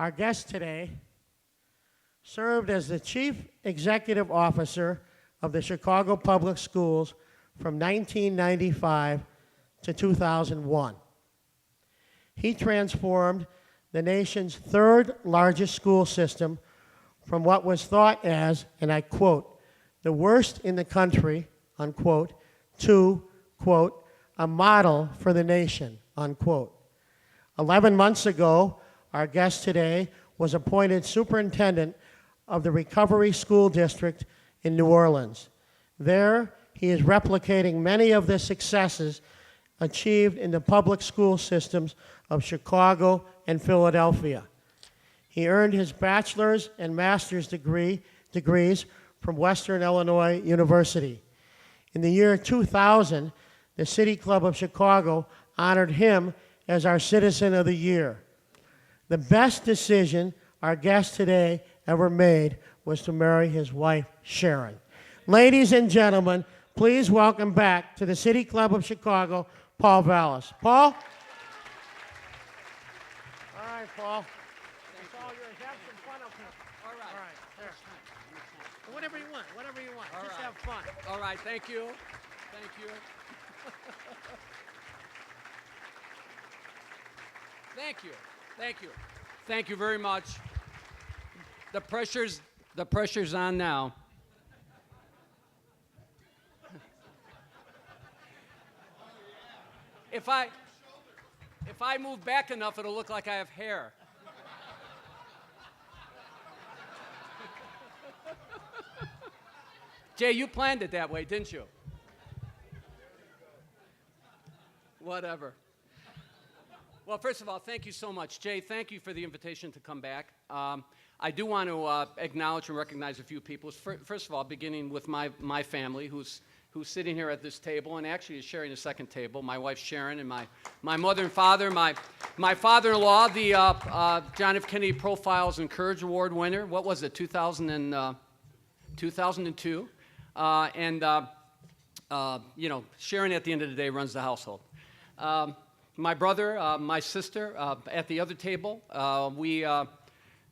Our guest today served as the Chief Executive Officer of the Chicago Public Schools from 1995 to 2001. He transformed the nation's third largest school system from what was thought as, and I quote, the worst in the country, unquote, to, quote, a model for the nation, unquote. 11 months ago, our guest today was appointed superintendent of the Recovery School District in New Orleans. There, he is replicating many of the successes achieved in the public school systems of Chicago and Philadelphia. He earned his bachelor's and master's degrees from Western Illinois University. In the year 2000, the City Club of Chicago honored him as our Citizen of the Year. The best decision our guest today ever made was to marry his wife, Sharon. Ladies and gentlemen, please welcome back to the City Club of Chicago, Paul Vallas. Paul? All right, Paul. It's all yours. Have some fun up here. All right. All right, there. Whatever you want, whatever you want. All Just right. have fun. All right, thank you. Thank you. Thank you. Thank you. Thank you very much. The pressure's on now. If I move back enough, it'll look like I have hair. Jay, you planned it that way, didn't you? Whatever. Well, first of all, thank you so much. Jay, thank you for the invitation to come back. I do want to acknowledge and recognize a few people. First of all, beginning with my family, who's sitting here at this table and actually is sharing a second table. My wife, Sharon, and my mother and father. My father-in-law, the John F. Kennedy Profiles and Courage Award winner. What was it, 2002? Sharon, at the end of the day, runs the household. My brother, my sister, at the other table.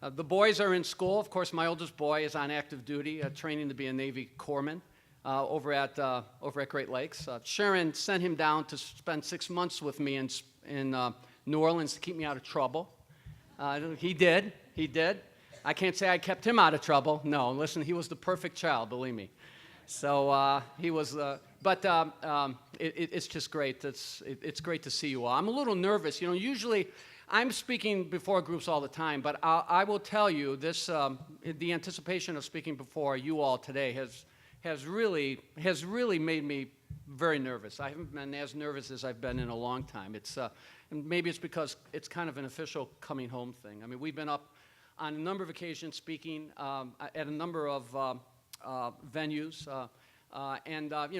The boys are in school. Of course, my oldest boy is on active duty, training to be a Navy corpsman over at Great Lakes. Sharon sent him down to spend 6 months with me in New Orleans to keep me out of trouble. He did. I can't say I kept him out of trouble. No, listen, he was the perfect child, believe me. So he was, it's just great. It's great to see you all. I'm a little nervous. You know, usually I'm speaking before groups all the time, but I will tell you this: the anticipation of speaking before you all today has really made me very nervous. I haven't been as nervous as I've been in a long time. And maybe it's because it's kind of an official coming home thing. I mean, we've been up on a number of occasions speaking at a number of venues,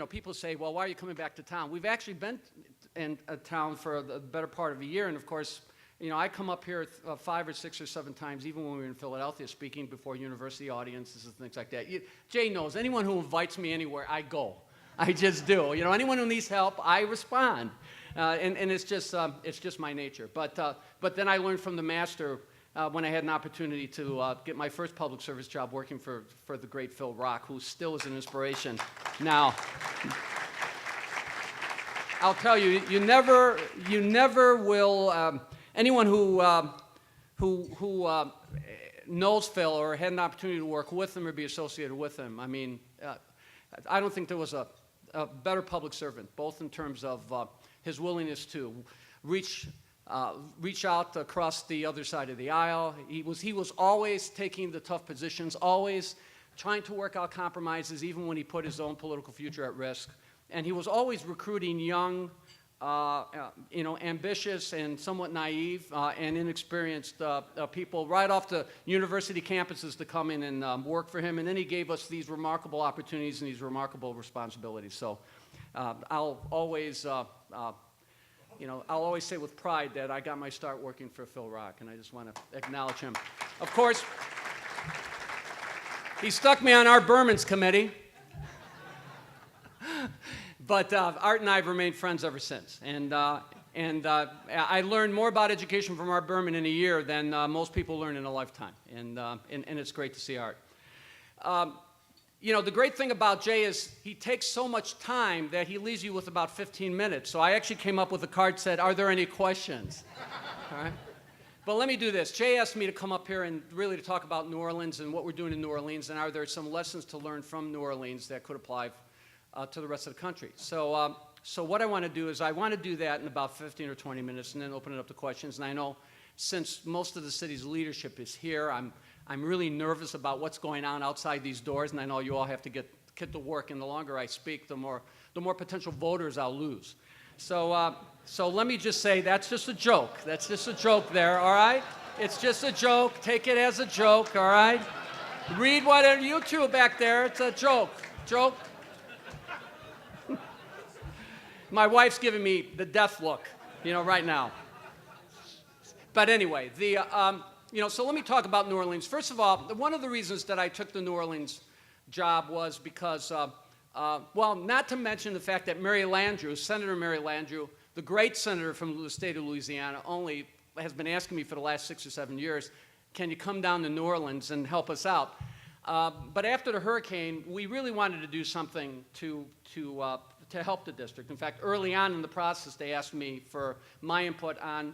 people say, well, why are you coming back to town? We've actually been in a town for the better part of a year, and of course, I come up here 5 or 6 or 7 times, even when we were in Philadelphia, speaking before university audiences and things like that. Jay knows, anyone who invites me anywhere, I go. I just do. Anyone who needs help, I respond, and it's just my nature. But then I learned from the master. When I had an opportunity to get my first public service job working for the great Phil Rock, who still is an inspiration. Now, I'll tell you, you never will. Anyone who knows Phil or had an opportunity to work with him or be associated with him, I mean, I don't think there was a better public servant, both in terms of his willingness to reach out across the other side of the aisle. He was always taking the tough positions, always trying to work out compromises, even when he put his own political future at risk. And he was always recruiting young, ambitious and somewhat naive and inexperienced people right off the university campuses to come in and work for him. And then he gave us these remarkable opportunities and these remarkable responsibilities. So I'll always say with pride that I got my start working for Phil Rock, and I just want to acknowledge him. Of course, he stuck me on Art Berman's committee, but Art and I have remained friends ever since. And And I learned more about education from Art Berman in a year than most people learn in a lifetime. And it's great to see Art. You know, the great thing about Jay is he takes so much time that he leaves you with about 15 minutes. So I actually came up with a card that said, "Are there any questions?" All right? But let me do this. Jay asked me to come up here and really to talk about New Orleans and what we're doing in New Orleans, and are there some lessons to learn from New Orleans that could apply to the rest of the country. So what I want to do is I want to do that in about 15 or 20 minutes and then open it up to questions. And I know since most of the city's leadership is here, I'm really nervous about what's going on outside these doors, and I know you all have to get to work, and the longer I speak, the more potential voters I'll lose. So let me just say that's just a joke. That's just a joke there, all right? It's just a joke. Take it as a joke, all right? Read whatever, you two back there, it's a joke. Joke. My wife's giving me the death look, you know, right now. But anyway, so let me talk about New Orleans. First of all, one of the reasons that I took the New Orleans job was because, well, not to mention the fact that Mary Landrieu, Senator Mary Landrieu, the great senator from the state of Louisiana, only has been asking me for the last 6 or 7 years, can you come down to New Orleans and help us out? But after the hurricane, we really wanted to do something to help the district. In fact, early on in the process, they asked me for my input on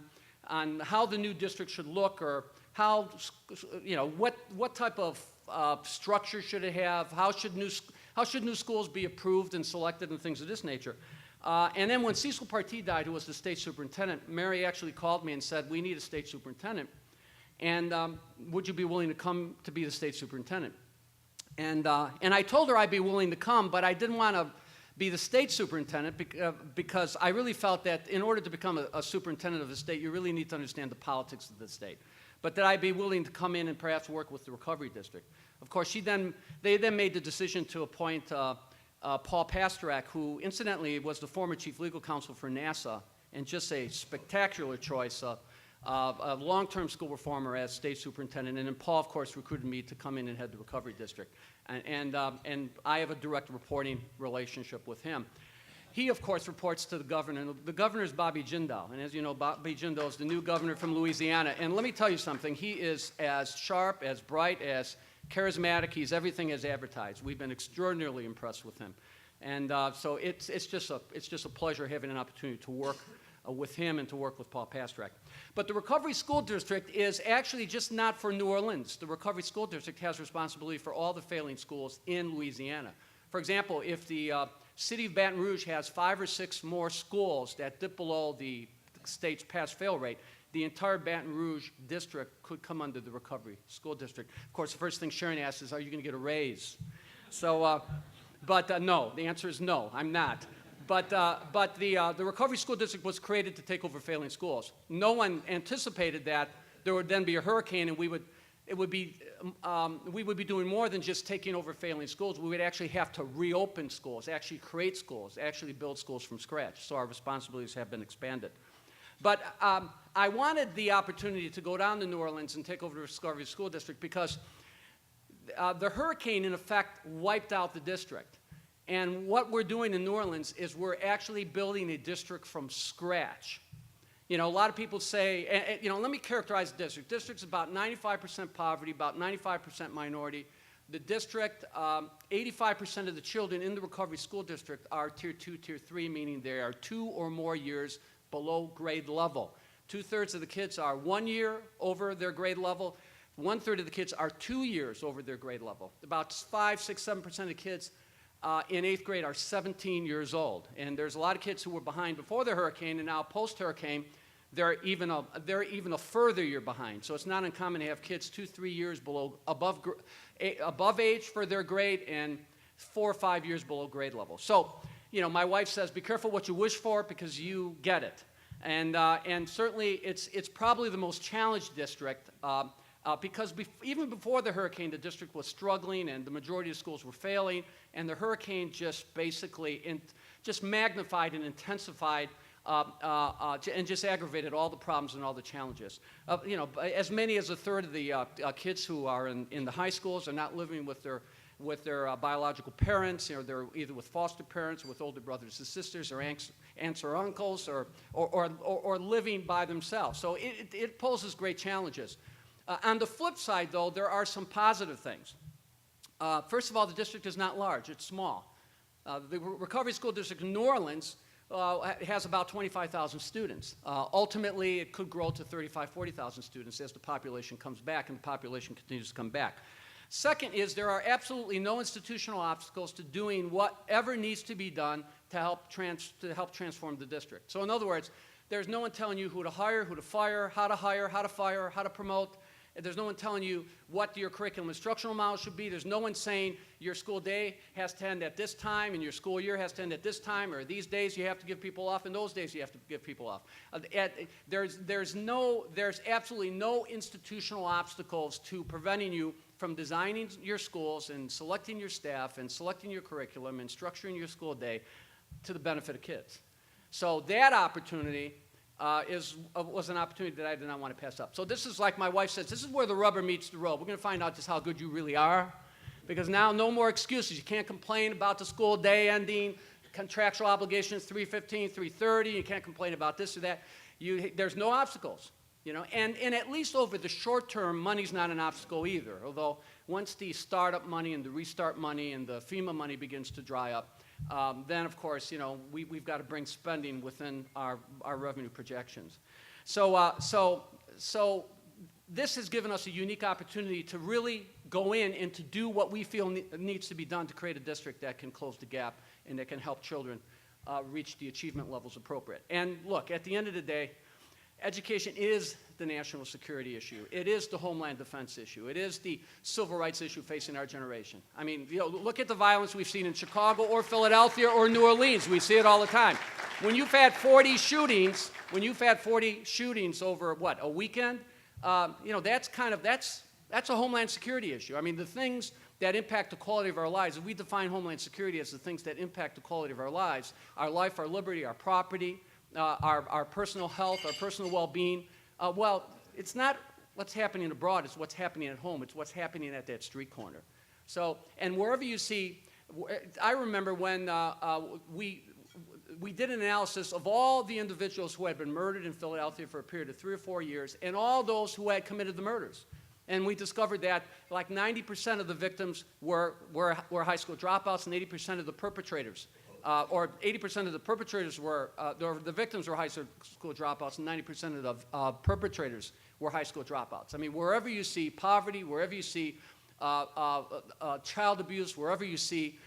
how the new district should look, or how, you know, what type of structure should it have, how should new schools be approved and selected, and things of this nature. And then when Cecil Partee died, who was the state superintendent, Mary actually called me and said, "We need a state superintendent, and would you be willing to come to be the state superintendent?" And I told her I'd be willing to come, but I didn't want to be the state superintendent because I really felt that in order to become a superintendent of the state, you really need to understand the politics of the state. But that I'd be willing to come in and perhaps work with the recovery district. Of course, they then made the decision to appoint Paul Pastorak, who incidentally was the former chief legal counsel for NASA, and just a spectacular choice, a long-term school reformer as state superintendent. And then Paul, of course, recruited me to come in and head the recovery district. And I have a direct reporting relationship with him. He, of course, reports to the governor. The governor is Bobby Jindal. And as you know, Bobby Jindal is the new governor from Louisiana. And let me tell you something. He is as sharp, as bright, as charismatic. He's everything as advertised. We've been extraordinarily impressed with him. And so it's just a pleasure having an opportunity to work with him and to work with Paul Pastorak. But the Recovery School District is actually just not for New Orleans. The Recovery School District has responsibility for all the failing schools in Louisiana. For example, if the city of Baton Rouge has 5 or 6 more schools that dip below the state's pass-fail rate, the entire Baton Rouge district could come under the Recovery School District. Of course, the first thing Sharon asks is, are you going to get a raise? So, no, the answer is no, I'm not. But the Recovery School District was created to take over failing schools. No one anticipated that there would then be a hurricane, and we would be doing more than just taking over failing schools. We would actually have to reopen schools, actually create schools, actually build schools from scratch. So our responsibilities have been expanded. But I wanted the opportunity to go down to New Orleans and take over the Recovery School District because the hurricane, in effect, wiped out the district. And what we're doing in New Orleans is we're actually building a district from scratch. You know, a lot of people say, you know, let me characterize the district. The district's about 95% poverty, about 95% minority. The district, 85% of the children in the Recovery School District are Tier 2, Tier 3, meaning they are 2 or more years below grade level. 2/3 of the kids are 1 year over their grade level. 1/3 of the kids are 2 years over their grade level. About 5, 6, 7% of the kids in 8th grade are 17 years old. And there's a lot of kids who were behind before the hurricane, and now post-hurricane, they're even a further year behind. So it's not uncommon to have kids 2, 3 years above age for their grade and 4 or 5 years below grade level. So, you know, my wife says, be careful what you wish for because you get it. And certainly it's probably the most challenged district because even before the hurricane, the district was struggling and the majority of schools were failing, and the hurricane just basically just magnified and intensified and just aggravated all the problems and all the challenges. You know, as many as 1/3 of the kids who are in the high schools are not living with their with their biological parents, you know, they're either with foster parents or with older brothers and sisters or aunts or uncles or living by themselves. So it poses great challenges. On the flip side, though, there are some positive things. First of all, the district is not large, it's small. The Recovery School District in New Orleans has about 25,000 students. Ultimately, it could grow to 35,000, 40,000 students as the population comes back and the population continues to come back. Second is there are absolutely no institutional obstacles to doing whatever needs to be done to help transform the district. So in other words, there's no one telling you who to hire, who to fire, how to fire, how to promote. There's no one telling you what your curriculum instructional model should be. There's no one saying your school day has to end at this time and your school year has to end at this time, or these days you have to give people off and those days you have to give people off. There's absolutely no institutional obstacles to preventing you from designing your schools and selecting your staff and selecting your curriculum and structuring your school day to the benefit of kids. So that opportunity was an opportunity that I did not want to pass up. So this is, like my wife says, this is where the rubber meets the road. We're going to find out just how good you really are, because now no more excuses. You can't complain about the school day ending, contractual obligations 3:15, 3:30. You can't complain about this or that. There's no obstacles, you know. And at least over the short term, money's not an obstacle either. Although once the startup money and the restart money and the FEMA money begins to dry up, then, of course, you know, we've got to bring spending within our revenue projections. So this has given us a unique opportunity to really go in and to do what we feel needs to be done to create a district that can close the gap and that can help children reach the achievement levels appropriate. And look, at the end of the day, education is the national security issue. It is the homeland defense issue. It is the civil rights issue facing our generation. I mean, you know, look at the violence we've seen in Chicago or Philadelphia or New Orleans. We see it all the time. When you've had 40 shootings, over, what, a weekend, you know, that's a homeland security issue. I mean, the things that impact the quality of our lives, if we define homeland security as the things that impact the quality of our lives, our life, our liberty, our property, our personal health, our personal well-being, well, it's not what's happening abroad, it's what's happening at home, it's what's happening at that street corner. So, and wherever you see, I remember when we did an analysis of all the individuals who had been murdered in Philadelphia for a period of 3 or 4 years, and all those who had committed the murders. And we discovered that like 90% of the victims were high school dropouts, and 80% of the perpetrators, or 80% of the perpetrators were, the victims were high school dropouts, and 90% of the perpetrators were high school dropouts. I mean, wherever you see poverty, wherever you see child abuse, wherever you see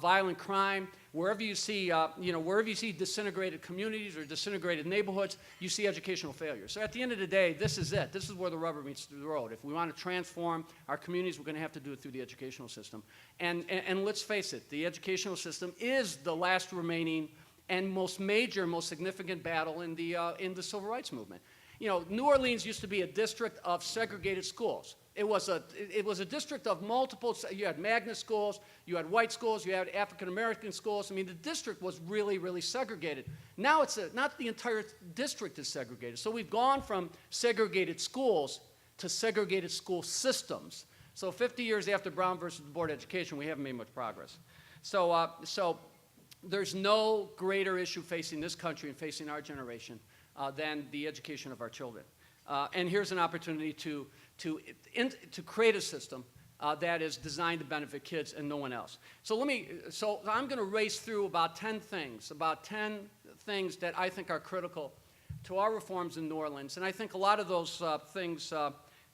violent crime, wherever you see, wherever you see disintegrated communities or disintegrated neighborhoods, you see educational failure. So at the end of the day, this is it. This is where the rubber meets the road. If we want to transform our communities, we're going to have to do it through the educational system. And let's face it, the educational system is the last remaining and most major, most significant battle in the civil rights movement. You know, New Orleans used to be a district of segregated schools. It was a district of multiple, you had magnet schools, you had white schools, you had African-American schools. I mean, the district was really, really segregated. Now it's not the entire district is segregated. So we've gone from segregated schools to segregated school systems. So 50 years after Brown versus the Board of Education, we haven't made much progress. So there's no greater issue facing this country and facing our generation than the education of our children. And here's an opportunity to create a system that is designed to benefit kids and no one else. So I'm going to race through about 10 things that I think are critical to our reforms in New Orleans. And I think a lot of those things,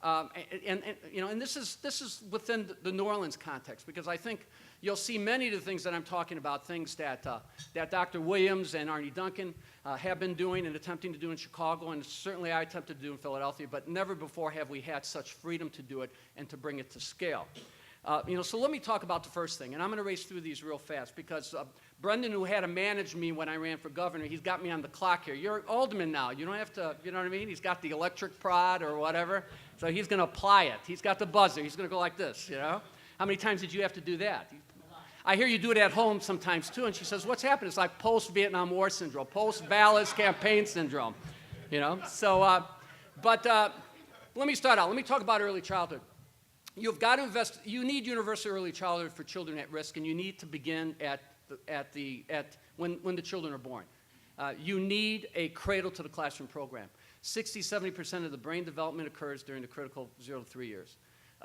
and this is within the New Orleans context, because I think you'll see many of the things that I'm talking about, things that Dr. Williams and Arnie Duncan have been doing and attempting to do in Chicago, and certainly I attempted to do in Philadelphia, but never before have we had such freedom to do it and to bring it to scale. So let me talk about the first thing, and I'm going to race through these real fast, because Brendan, who had to manage me when I ran for governor, he's got me on the clock here. You're alderman now. You don't have to, you know what I mean? He's got the electric prod or whatever, so he's going to apply it. He's got the buzzer. He's going to go like this, you know? How many times did you have to do that? I hear you do it at home sometimes, too. And she says, what's happened? It's like post-Vietnam War syndrome, post-Vallas campaign syndrome, you know? So, let me start out. Let me talk about early childhood. you've got to invest. You need universal early childhood for children at risk, and you need to begin when the children are born. You need a cradle to the classroom program. 60–70% of the brain development occurs during the critical 0 to 3 years.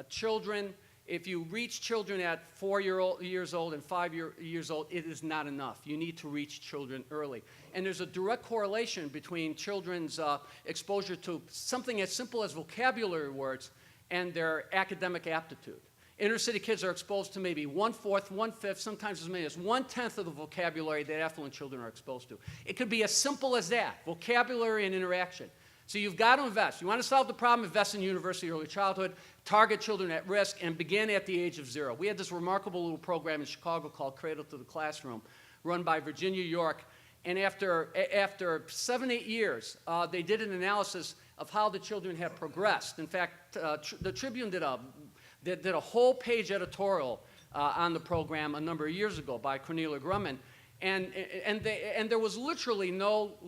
Children, if you reach children at 4 years old and 5 years old, it is not enough. You need to reach children early. And there's a direct correlation between children's exposure to something as simple as vocabulary words and their academic aptitude. Inner city kids are exposed to maybe 1/4, 1/5, sometimes as many as 1/10 of the vocabulary that affluent children are exposed to. It could be as simple as that, vocabulary and interaction. So you've got to invest. You want to solve the problem, invest in university early childhood, target children at risk, and begin at the age of 0. We had this remarkable little program in Chicago called Cradle to the Classroom, run by Virginia York. And after 7, 8 years, they did an analysis of how the children had progressed. In fact, the Tribune did a whole page editorial on the program a number of years ago by Cornelia Grumman. And there was literally no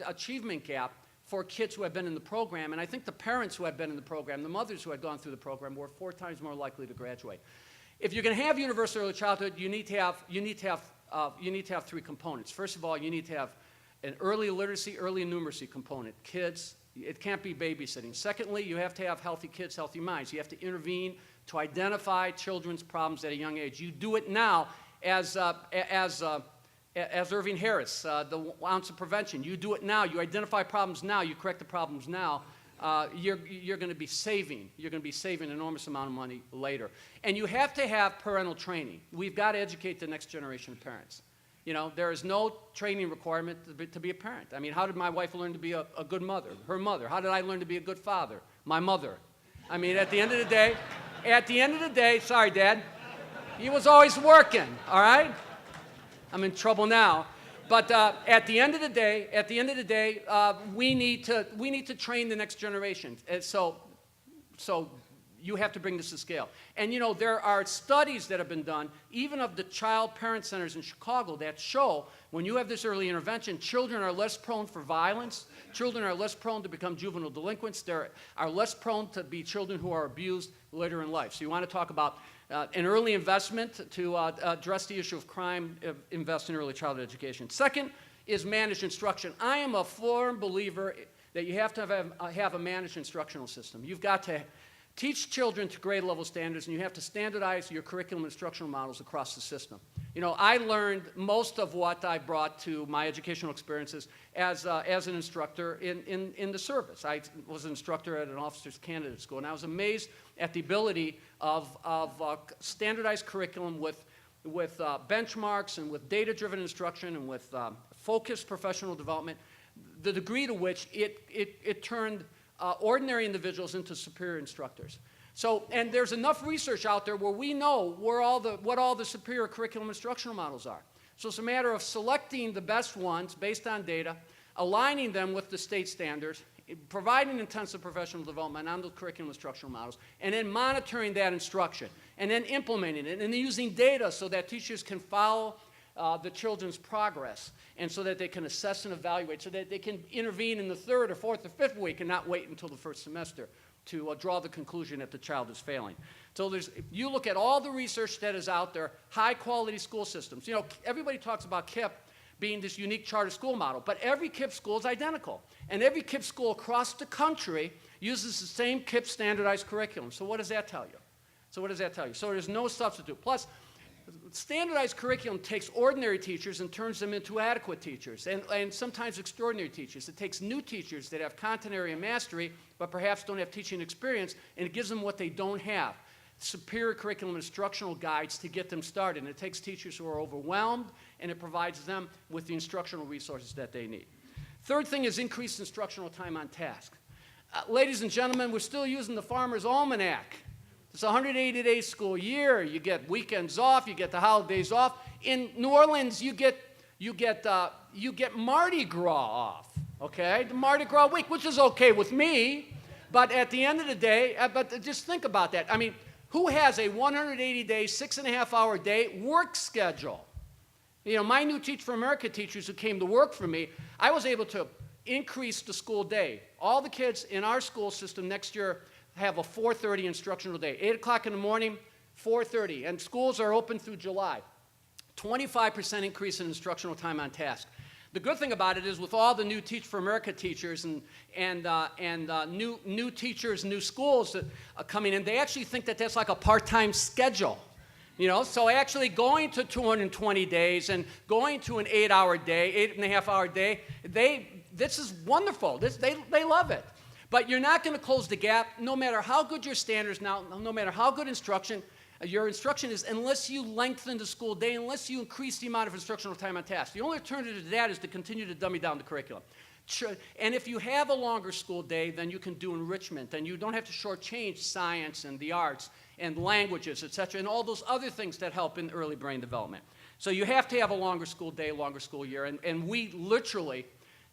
achievement gap for kids who had been in the program. And I think the parents who had been in the program, the mothers who had gone through the program, were 4 times more likely to graduate. If you're going to have universal early childhood, you need to have 3 components. First of all, you need to have an early literacy, early numeracy component. Kids, it can't be babysitting. Secondly, you have to have healthy kids, healthy minds. You have to intervene to identify children's problems at a young age. You do it now as Irving Harris, the ounce of prevention. You do it now. You identify problems now. You correct the problems now. You're going to be saving. You're going to be saving an enormous amount of money later. And you have to have parental training. We've got to educate the next generation of parents. You know, there is no training requirement to be a parent. I mean, how did my wife learn to be a good mother? Her mother. How did I learn to be a good father? My mother. I mean, at the end of the day, sorry, Dad, he was always working, all right? I'm in trouble now. But at the end of the day, we need to train the next generation. And so you have to bring this to scale. And you know, there are studies that have been done, even of the child parent centers in Chicago, that show when you have this early intervention, children are less prone for violence, children are less prone to become juvenile delinquents, they are less prone to be children who are abused later in life. So you want to talk about an early investment to address the issue of crime, invest in early childhood education. Second is managed instruction. I am a firm believer that you have to have a managed instructional system. You've got to teach children to grade level standards, and you have to standardize your curriculum instructional models across the system. You know, I learned most of what I brought to my educational experiences as an instructor in the service. I was an instructor at an officer's candidate school, and I was amazed at the ability of standardized curriculum with benchmarks and with data-driven instruction and with focused professional development, the degree to which it turned ordinary individuals into superior instructors. So, and there's enough research out there where we know what all the superior curriculum instructional models are. So it's a matter of selecting the best ones based on data, aligning them with the state standards, providing intensive professional development on the curriculum instructional models, and then monitoring that instruction, and then implementing it, and then using data so that teachers can follow the children's progress, and so that they can assess and evaluate, so that they can intervene in the 3rd or 4th or 5th week and not wait until the 1st semester to draw the conclusion that the child is failing. So if you look at all the research that is out there, high-quality school systems. You know, everybody talks about KIPP being this unique charter school model, but every KIPP school is identical, and every KIPP school across the country uses the same KIPP standardized curriculum. So what does that tell you? So there's no substitute. Plus, standardized curriculum takes ordinary teachers and turns them into adequate teachers, and sometimes extraordinary teachers. It takes new teachers that have content area mastery, but perhaps don't have teaching experience, and it gives them what they don't have: superior curriculum instructional guides to get them started. And it takes teachers who are overwhelmed, and it provides them with the instructional resources that they need. Third thing is increased instructional time on task. Ladies and gentlemen, we're still using the Farmer's Almanac. It's a 180-day school year. You get weekends off. You get the holidays off. In New Orleans, you get Mardi Gras off. Okay, the Mardi Gras week, which is okay with me, but at the end of the day, but just think about that. I mean, who has a 180-day, 6.5-hour day work schedule? You know, my new Teach for America teachers who came to work for me, I was able to increase the school day. All the kids in our school system next year, have a 4:30 instructional day. 8 o'clock in the morning, 4:30. And schools are open through July. 25% increase in instructional time on task. The good thing about it is with all the new Teach for America teachers and new teachers, new schools that are coming in, they actually think that that's like a part-time schedule. You know, so actually going to 220 days and going to an 8-hour day, 8.5-hour day, this is wonderful. They love it. But you're not going to close the gap no matter how good your standards now, no matter how good your instruction is, unless you lengthen the school day, unless you increase the amount of instructional time on task. The only alternative to that is to continue to dummy down the curriculum. And if you have a longer school day, then you can do enrichment, and you don't have to shortchange science and the arts and languages, et cetera, and all those other things that help in early brain development. So you have to have a longer school day, longer school year, and we literally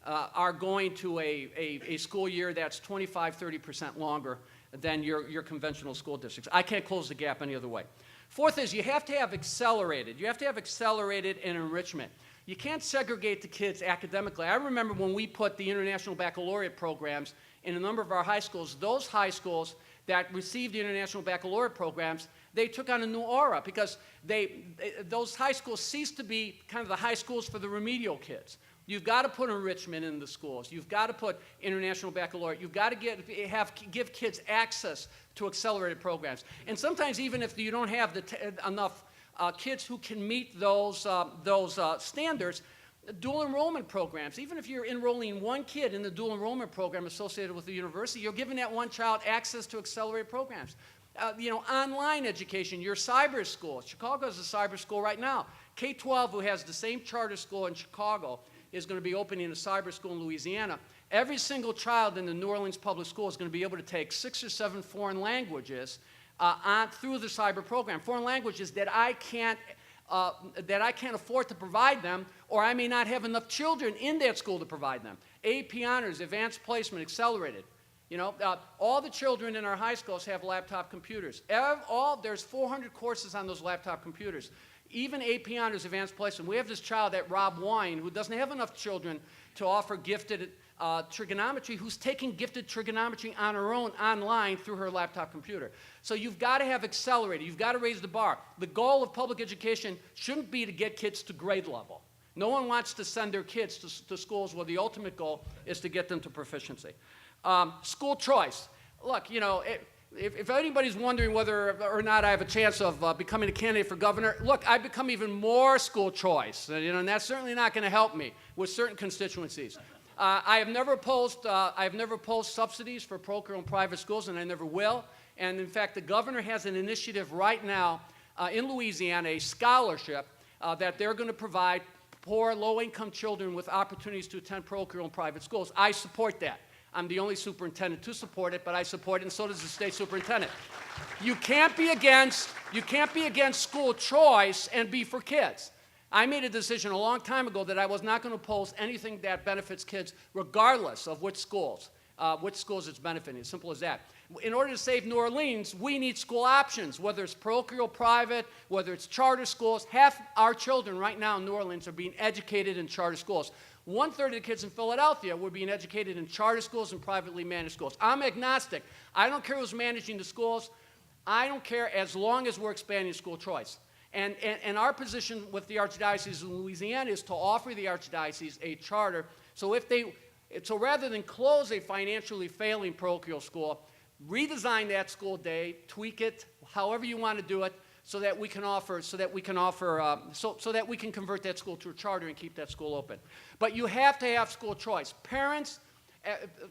are going to a school year that's 25, 30% longer than your conventional school districts. I can't close the gap any other way. Fourth is you have to have accelerated. You have to have accelerated and enrichment. You can't segregate the kids academically. I remember when we put the International Baccalaureate programs in a number of our high schools, those high schools that received the International Baccalaureate programs, they took on a new aura because those high schools ceased to be kind of the high schools for the remedial kids. You've got to put enrichment in the schools. You've got to put International Baccalaureate. You've got to give kids access to accelerated programs. And sometimes even if you don't have enough kids who can meet those standards, dual enrollment programs, even if you're enrolling one kid in the dual enrollment program associated with the university, you're giving that one child access to accelerated programs. Online education, your cyber school. Chicago has a cyber school right now. K-12, who has the same charter school in Chicago, is going to be opening a cyber school in Louisiana. Every single child in the New Orleans public school is going to be able to take 6 or 7 foreign languages through the cyber program. Foreign languages that I can't afford to provide them, or I may not have enough children in that school to provide them. AP Honors, Advanced Placement, Accelerated. All the children in our high schools have laptop computers. There's 400 courses on those laptop computers. Even AP Honors, Advanced Placement. We have this child at Rob Wine who doesn't have enough children to offer gifted trigonometry, who's taking gifted trigonometry on her own online through her laptop computer. So you've got to have accelerated. You've got to raise the bar. The goal of public education shouldn't be to get kids to grade level. No one wants to send their kids to schools where the ultimate goal is to get them to proficiency. School choice. Look, if anybody's wondering whether or not I have a chance of becoming a candidate for governor, look, I've become even more school choice, and that's certainly not going to help me with certain constituencies. I have never opposed subsidies for parochial and private schools, and I never will. And in fact, the governor has an initiative right now in Louisiana, a scholarship that they're going to provide poor, low-income children with opportunities to attend parochial and private schools. I support that. I'm the only superintendent to support it, but I support it, and so does the state superintendent. You can't be against school choice and be for kids. I made a decision a long time ago that I was not going to oppose anything that benefits kids, regardless of which schools it's benefiting. As simple as that. In order to save New Orleans, we need school options, whether it's parochial, private, whether it's charter schools. Half our children right now in New Orleans are being educated in charter schools. 1/3 of the kids in Philadelphia were being educated in charter schools and privately managed schools. I'm agnostic. I don't care who's managing the schools. I don't care as long as we're expanding school choice. And our position with the Archdiocese of Louisiana is to offer the Archdiocese a charter. So rather than close a financially failing parochial school, redesign that school day, tweak it, however you want to do it, so that we can convert that school to a charter and keep that school open. But you have to have school choice. Parents,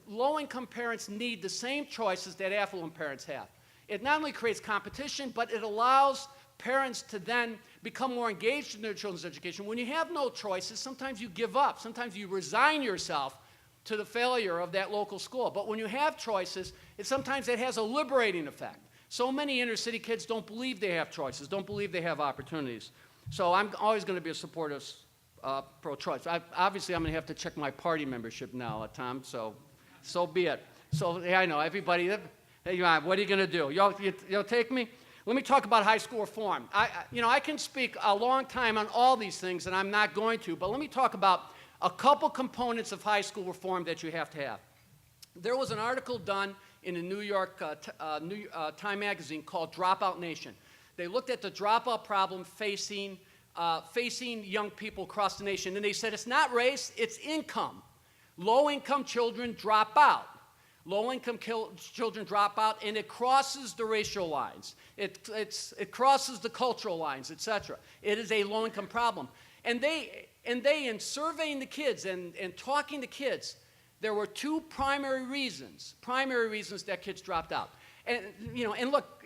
low-income parents need the same choices that affluent parents have. It not only creates competition, but it allows parents to then become more engaged in their children's education. When you have no choices, sometimes you give up. Sometimes you resign yourself to the failure of that local school. But when you have choices, sometimes it has a liberating effect. So many inner city kids don't believe they have choices, don't believe they have opportunities. So I'm always going to be a supporter of pro-choice. Obviously, I'm going to have to check my party membership now, Tom, so be it. So, yeah, I know, everybody, hey, what are you going to do? You'll take me? Let me talk about high school reform. I can speak a long time on all these things, and I'm not going to, but let me talk about a couple components of high school reform that you have to have. There was an article done in a New York Time magazine called Dropout Nation. They looked at the dropout problem facing young people across the nation, and they said it's not race, it's income. Low-income children drop out. Low-income children drop out, and it crosses the racial lines. It crosses the cultural lines, etc. It is a low-income problem. And they, in surveying the kids and talking to kids, there were two primary reasons that kids dropped out. And, and look,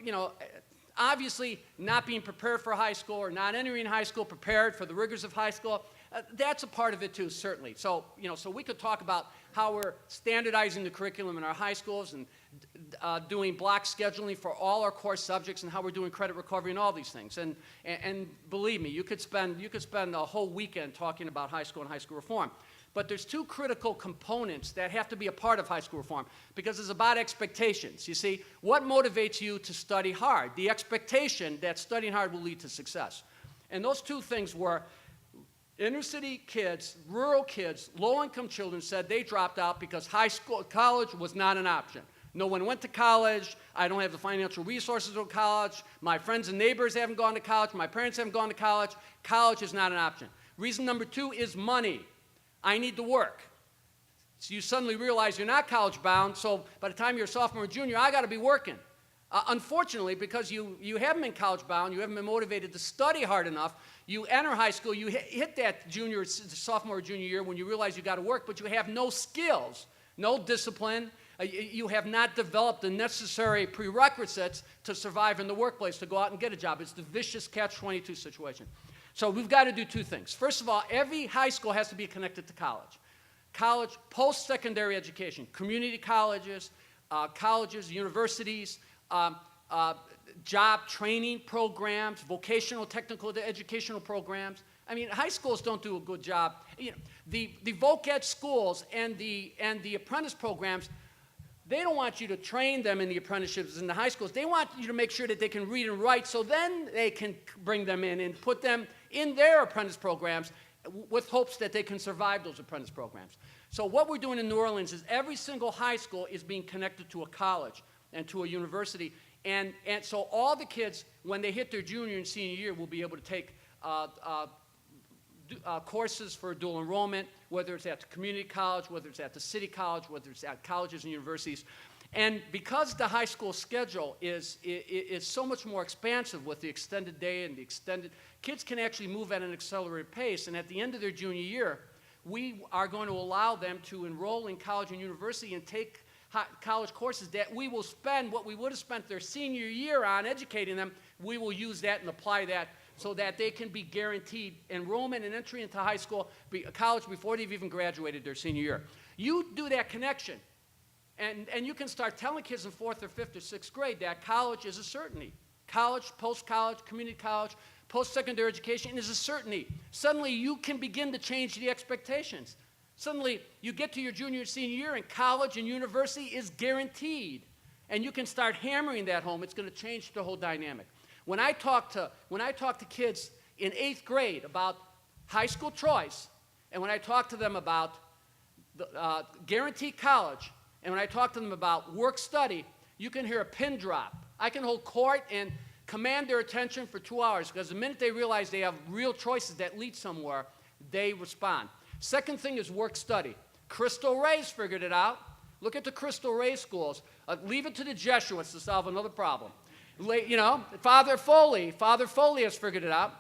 obviously not being prepared for high school or not entering high school prepared for the rigors of high school, that's a part of it too, certainly. So, so we could talk about how we're standardizing the curriculum in our high schools and doing block scheduling for all our core subjects and how we're doing credit recovery and all these things. And believe me, you could spend a whole weekend talking about high school and high school reform. But there's two critical components that have to be a part of high school reform because it's about expectations. You see, what motivates you to study hard? The expectation that studying hard will lead to success. And those two things were inner city kids, rural kids, low-income children said they dropped out because college was not an option. No one went to college. I don't have the financial resources to go to college. My friends and neighbors haven't gone to college. My parents haven't gone to college. College is not an option. Reason number two is money. I need to work. So you suddenly realize you're not college bound, so by the time you're a sophomore or junior, I got to be working. Unfortunately, because you haven't been college bound, you haven't been motivated to study hard enough, you enter high school, you hit that sophomore or junior year when you realize you got to work, but you have no skills, no discipline. You have not developed the necessary prerequisites to survive in the workplace, to go out and get a job. It's the vicious catch-22 situation. So we've got to do two things. First of all, every high school has to be connected to college. College, post-secondary education, community colleges, universities, job training programs, vocational technical educational programs. I mean, high schools don't do a good job. The voc ed schools and the apprentice programs, they don't want you to train them in the apprenticeships in the high schools. They want you to make sure that they can read and write so then they can bring them in and put them in their apprentice programs with hopes that they can survive those apprentice programs. So what we're doing in New Orleans is every single high school is being connected to a college and to a university. And so all the kids, when they hit their junior and senior year, will be able to take courses for dual enrollment, whether it's at the community college, whether it's at the city college, whether it's at colleges and universities. And because the high school schedule is so much more expansive with the extended day and the extended, kids can actually move at an accelerated pace. And at the end of their junior year, we are going to allow them to enroll in college and university and take college courses that we will spend what we would have spent their senior year on educating them. We will use that and apply that so that they can be guaranteed enrollment and entry into high school, college before they've even graduated their senior year. You do that connection, and you can start telling kids in 4th or 5th or 6th grade that college is a certainty. College, post-college, community college, post-secondary education is a certainty. Suddenly you can begin to change the expectations. Suddenly you get to your junior and senior year and college and university is guaranteed. And you can start hammering that home. It's going to change the whole dynamic. When I talk to kids in 8th grade about high school choice, and when I talk to them about the, guaranteed college, and when I talk to them about work study, you can hear a pin drop. I can hold court and command their attention for 2 hours because the minute they realize they have real choices that lead somewhere, they respond. Second thing is work study. Crystal Ray's figured it out. Look at the Crystal Ray schools. Leave it to the Jesuits to solve another problem. Father Foley has figured it out.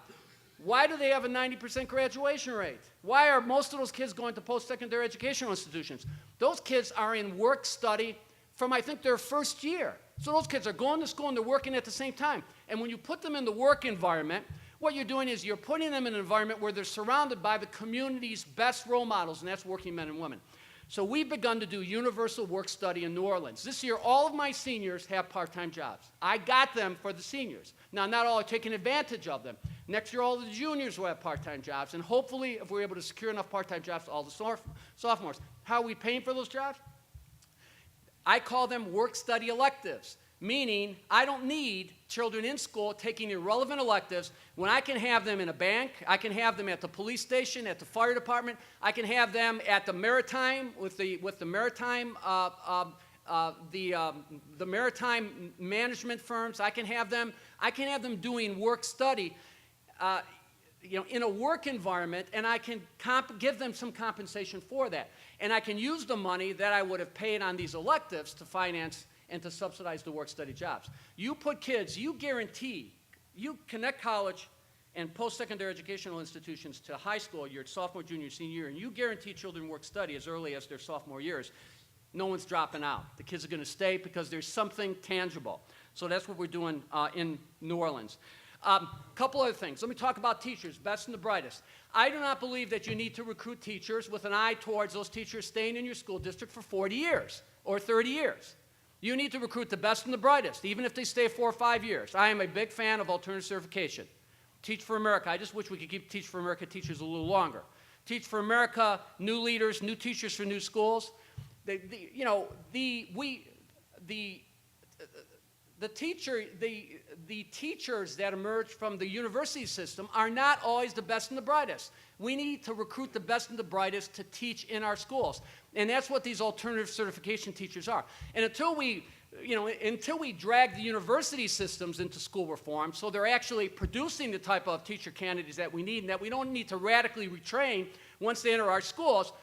Why do they have a 90% graduation rate? Why are most of those kids going to post-secondary educational institutions? Those kids are in work study from, I think, their first year. So those kids are going to school and they're working at the same time. And when you put them in the work environment, what you're doing is you're putting them in an environment where they're surrounded by the community's best role models, and that's working men and women. So we've begun to do universal work study in New Orleans. This year, all of my seniors have part-time jobs. I got them for the seniors. Now, not all are taking advantage of them. Next year, all the juniors will have part-time jobs, and hopefully, if we're able to secure enough part-time jobs, all the sophomores. How are we paying for those jobs? I call them work-study electives. meaning I don't need children in school taking irrelevant electives when I can have them in a bank, I can have them at the police station, at the fire department, I can have them at the maritime with the maritime the maritime management firms. I can have them doing work study. In a work environment, and I can give them some compensation for that. And I can use the money that I would have paid on these electives to finance and to subsidize the work-study jobs. You put kids, you connect college and post-secondary educational institutions to high school, your sophomore, junior, senior year, and you guarantee children work-study as early as their sophomore years, no one's dropping out. The kids are going to stay because there's something tangible. So that's what we're doing in New Orleans. Couple other things. Let me talk about teachers, best and the brightest. I do not believe that you need to recruit teachers with an eye towards those teachers staying in your school district for 40 years or 30 years. You need to recruit the best and the brightest, even if they stay 4 or 5 years. I am a big fan of alternative certification. Teach for America. I just wish we could keep Teach for America teachers a little longer. Teach for America, new leaders, new teachers for new schools. The teachers that emerge from the university system are not always the best and the brightest. We need to recruit the best and the brightest to teach in our schools. And that's what these alternative certification teachers are. And until we drag the university systems into school reform, so they're actually producing the type of teacher candidates that we need and that we don't need to radically retrain once they enter our schools,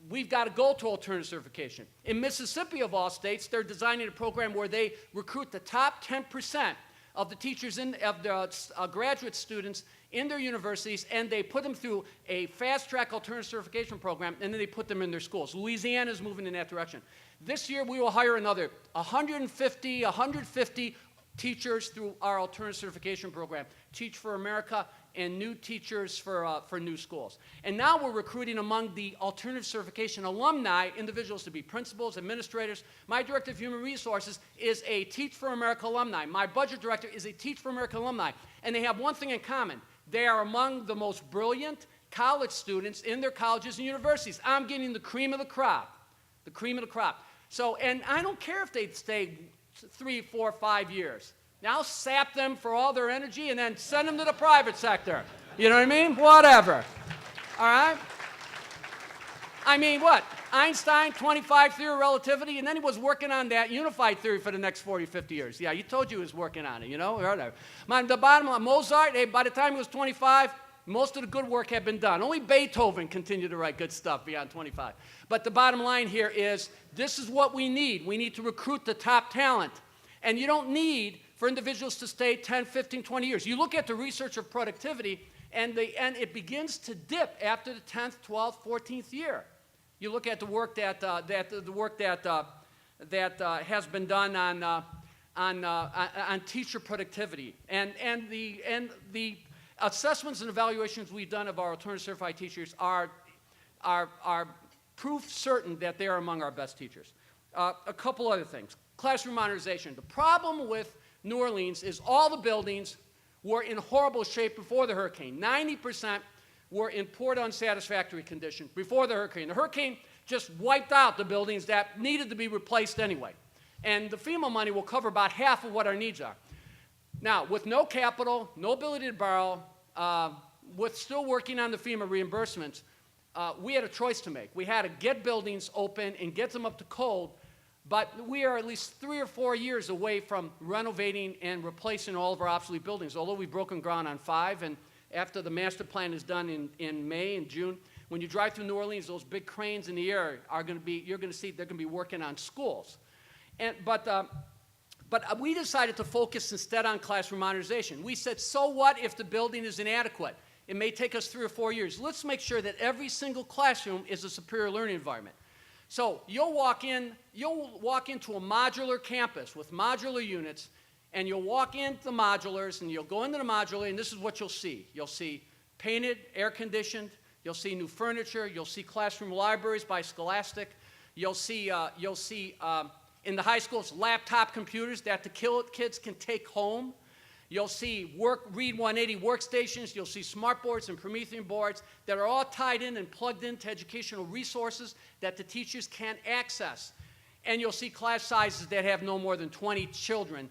we've got to go to alternative certification. In Mississippi, of all states, they're designing a program where they recruit the top 10% of the teachers, of the graduate students in their universities, and they put them through a fast-track alternative certification program, and then they put them in their schools. Louisiana is moving in that direction. This year, we will hire another 150 teachers through our alternative certification program, Teach for America, and new teachers for new schools. And now we're recruiting among the alternative certification alumni individuals to be principals, administrators. My director of human resources is a Teach for America alumni. My budget director is a Teach for America alumni. And they have one thing in common. They are among the most brilliant college students in their colleges and universities. I'm getting the cream of the crop, the cream of the crop. So, and I don't care if they stay 3, 4, 5 years. Now I'll sap them for all their energy and then send them to the private sector. You know what I mean? Whatever. All right? I mean, what? Einstein, 25 theory of relativity, and then he was working on that unified theory for the next 40, 50 years. Yeah, he told you he was working on it, you know? Whatever. The bottom line, Mozart, by the time he was 25, most of the good work had been done. Only Beethoven continued to write good stuff beyond 25. But the bottom line here is, this is what we need. We need to recruit the top talent. And you don't need for individuals to stay 10, 15, 20 years. You look at the research of productivity, and it begins to dip after the 10th, 12th, 14th year. You look at the work that has been done on teacher productivity, and the assessments and evaluations we've done of our alternative certified teachers are proof certain that they are among our best teachers. A couple other things. Classroom modernization. The problem with New Orleans is all the buildings were in horrible shape before the hurricane. 90% were in poor to unsatisfactory condition before the hurricane. The hurricane just wiped out the buildings that needed to be replaced anyway. And the FEMA money will cover about half of what our needs are. Now, with no capital, no ability to borrow, with still working on the FEMA reimbursements, we had a choice to make. We had to get buildings open and get them up to code, but we are at least 3 or 4 years away from renovating and replacing all of our obsolete buildings, although we've broken ground on 5, and after the master plan is done in May and June, when you drive through New Orleans, those big cranes in the air are going to be, you're going to see they're going to be working on schools. But we decided to focus instead on classroom modernization. We said, so what if the building is inadequate? It may take us 3 or 4 years. Let's make sure that every single classroom is a superior learning environment. So you'll walk into a modular campus with modular units, and you'll walk into the modulars, and you'll go into the modular, and this is what you'll see. You'll see painted, air-conditioned. You'll see new furniture. You'll see classroom libraries by Scholastic. You'll see in the high schools, laptop computers that the kids can take home. You'll see Read 180 workstations. You'll see smart boards and Promethean boards that are all tied in and plugged into educational resources that the teachers can access. And you'll see class sizes that have no more than 20 children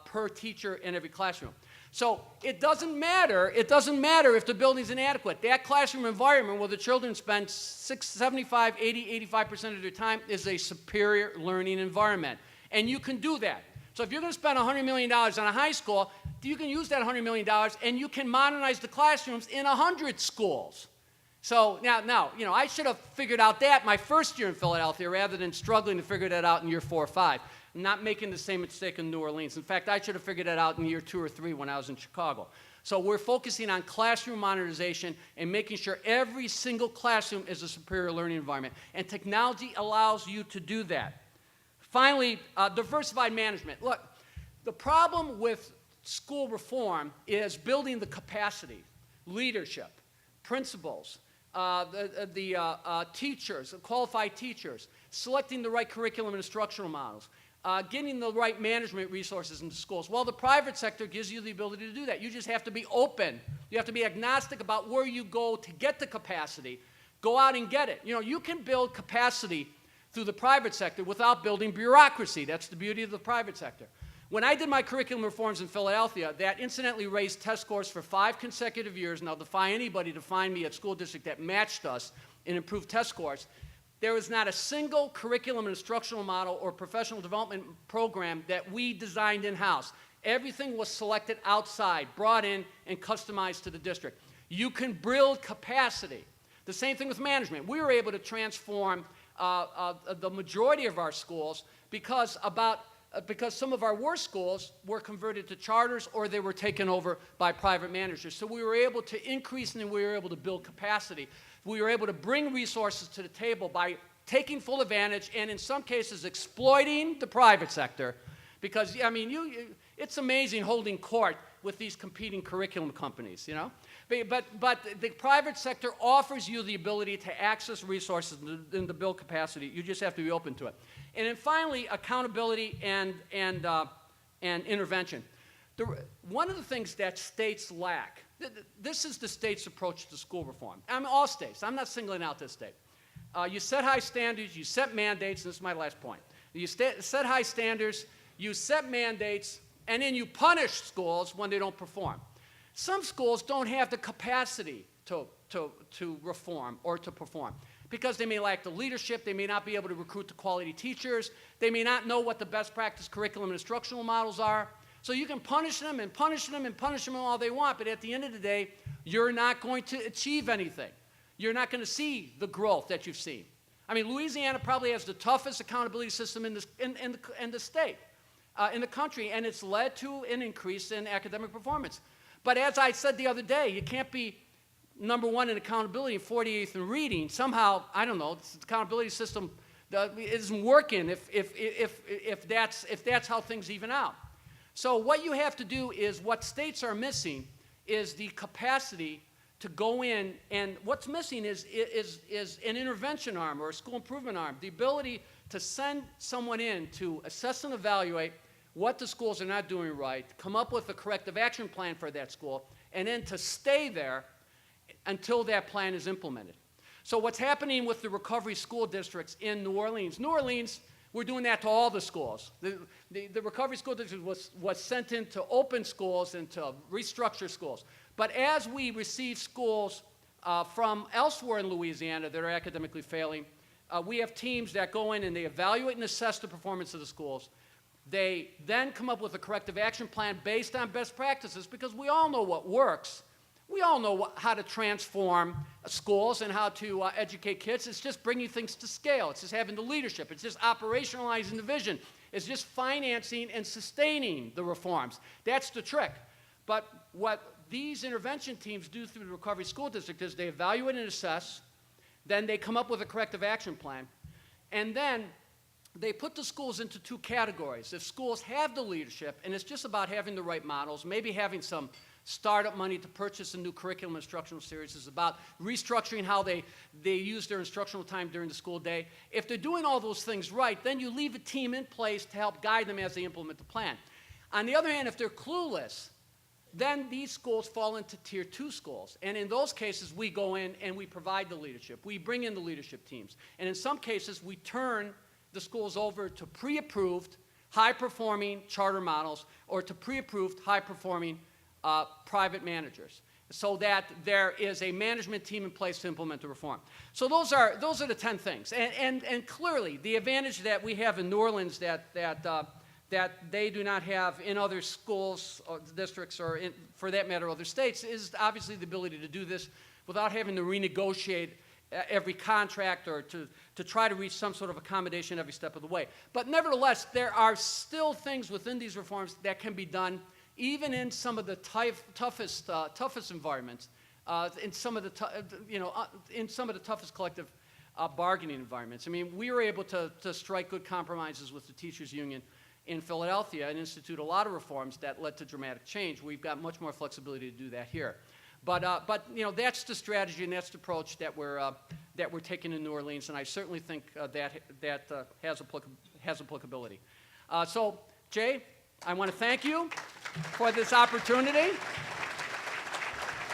per teacher in every classroom. So it doesn't matter if the building's inadequate. That classroom environment where the children spend 75, 80, 85% of their time is a superior learning environment. And you can do that. So if you're going to spend $100 million on a high school, you can use that $100 million and you can modernize the classrooms in 100 schools. So now, I should have figured out that my first year in Philadelphia rather than struggling to figure that out in year 4 or 5. Not making the same mistake in New Orleans. In fact, I should have figured that out in year 2 or 3 when I was in Chicago. So we're focusing on classroom modernization and making sure every single classroom is a superior learning environment. And technology allows you to do that. Finally, diversified management. Look, the problem with school reform is building the capacity, leadership, principals, teachers, qualified teachers, selecting the right curriculum and instructional models, getting the right management resources into schools. Well, the private sector gives you the ability to do that. You just have to be open. You have to be agnostic about where you go to get the capacity. Go out and get it. You can build capacity through the private sector without building bureaucracy. That's the beauty of the private sector. When I did my curriculum reforms in Philadelphia, that incidentally raised test scores for 5 consecutive years, and I'll defy anybody to find me a school district that matched us in improved test scores. There was not a single curriculum and instructional model or professional development program that we designed in-house. Everything was selected outside, brought in, and customized to the district. You can build capacity. The same thing with management. We were able to transform the majority of our schools because some of our worst schools were converted to charters or they were taken over by private managers. So we were able to increase and we were able to build capacity. We were able to bring resources to the table by taking full advantage and in some cases exploiting the private sector because, it's amazing holding court with these competing curriculum companies, But the private sector offers you the ability to access resources and to build capacity. You just have to be open to it. And then finally, accountability and intervention. One of the things that states lack, this is the state's approach to school reform. All states. I'm not singling out this state. You set high standards, you set mandates, and this is my last point. You set high standards, you set mandates, and then you punish schools when they don't perform. Some schools don't have the capacity to reform or to perform because they may lack the leadership, they may not be able to recruit the quality teachers, they may not know what the best practice curriculum and instructional models are. So you can punish them and punish them and punish them all they want, but at the end of the day, you're not going to achieve anything. You're not going to see the growth that you've seen. Louisiana probably has the toughest accountability system in the state, in the country, and it's led to an increase in academic performance. But as I said the other day, you can't be number 1 in accountability and 48th in reading. Somehow, I don't know, the accountability system isn't working if that's how things even out. So what you have to do is what states are missing is the capacity to go in, and what's missing is an intervention arm or a school improvement arm, the ability to send someone in to assess and evaluate what the schools are not doing right, come up with a corrective action plan for that school, and then to stay there until that plan is implemented. So what's happening with the recovery school districts in New Orleans? New Orleans, we're doing that to all the schools. The recovery school district was sent in to open schools and to restructure schools. But as we receive schools from elsewhere in Louisiana that are academically failing, we have teams that go in and they evaluate and assess the performance of the schools. They then come up with a corrective action plan based on best practices because we all know what works. We all know how to transform schools and how to educate kids. It's just bringing things to scale. It's just having the leadership. It's just operationalizing the vision. It's just financing and sustaining the reforms. That's the trick. But what these intervention teams do through the recovery school district is they evaluate and assess, then they come up with a corrective action plan, and then they put the schools into 2 categories. If schools have the leadership, and it's just about having the right models, maybe having some startup money to purchase a new curriculum instructional series, is about restructuring how they use their instructional time during the school day. If they're doing all those things right, then you leave a team in place to help guide them as they implement the plan. On the other hand, if they're clueless, then these schools fall into Tier 2 schools. And in those cases, we go in and we provide the leadership. We bring in the leadership teams. And in some cases, we turn the schools over to pre-approved, high-performing charter models or to pre-approved, high-performing private managers, so that there is a management team in place to implement the reform. So those are the 10 things. And clearly, the advantage that we have in New Orleans that they do not have in other schools or districts or, for that matter, other states is obviously the ability to do this without having to renegotiate every contract or to try to reach some sort of accommodation every step of the way. But nevertheless, there are still things within these reforms that can be done even in some of the toughest environments, in some of the toughest collective bargaining environments. I mean, we were able to strike good compromises with the teachers union in Philadelphia and institute a lot of reforms that led to dramatic change. We've got much more flexibility to do that here. But you know, that's the strategy and that's the approach that we're taking in New Orleans, and I certainly think that has applicability. So, Jay, I want to thank you for this opportunity.